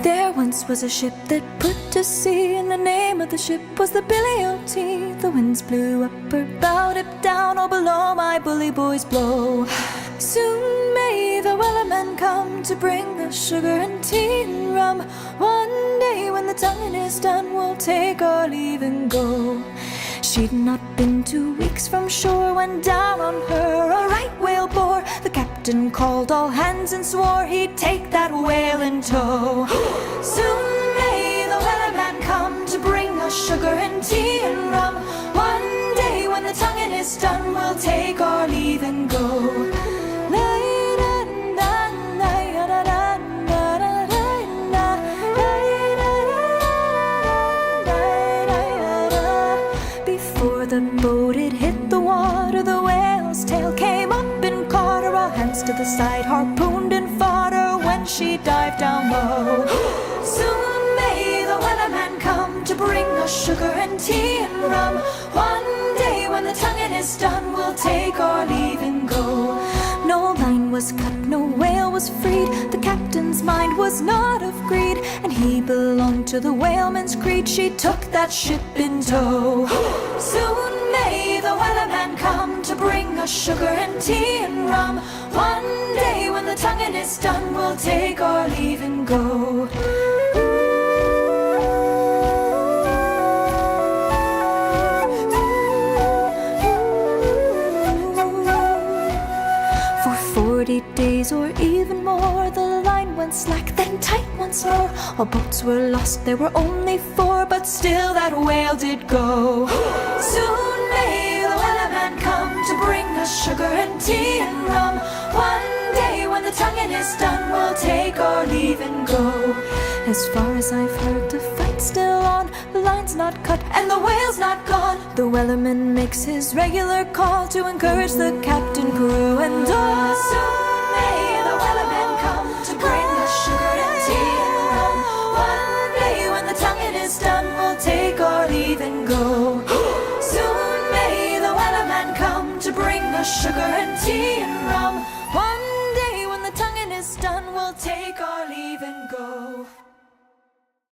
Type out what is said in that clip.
There once was a ship that put to sea, and the name of the ship was the Billy O.T. The winds blew up her bow, dip down, oh below my bully boys blow. Soon may the wellerman come to bring us sugar and tea and rum. One day when the tonguing is done, we'll take our leave and go. She'd not been 2 weeks from shore when down on her a right whale bore. The captain called all hands and swore he'd take that whale in tow. Soon may the wellerman come to bring us sugar and tea and rum. One day when the tonguing is done, we'll take our leave and go. Before the boat had hit the water, the whale's tail came up and caught her. All hands to the side, harpooned and fought her when she dived down low. Soon may the wellerman come to bring us sugar and tea and rum. One day when the tonguing is done, we'll take our leave and go. No line was cut, no whale was freed. The captain's mind was not of greed, and he belonged to the whaleman's creed. She took that ship in tow. Soon may the wellerman come to bring us sugar and tea and rum. One day when the tonguing is done, we'll take our leave and go. For 40 days or even more, the line went slack, then tight once more. All boats were lost, there were only 4, but still that whale did go. Soon may the wellerman come to bring us sugar and tea and rum. One day when the tonguing is done, we'll take our leave and go. As far as I've heard, the fight's still on, the line's not cut and the whale's not gone. The wellerman makes his regular call to encourage the captain, crew and all. Soon may the wellerman come to bring us sugar and tea and rum. One day when the tonguing is done, we'll take our leave and go. Soon may the wellerman come to bring us sugar and tea and rum. One day when the tonguing is done, we'll take our leave and go.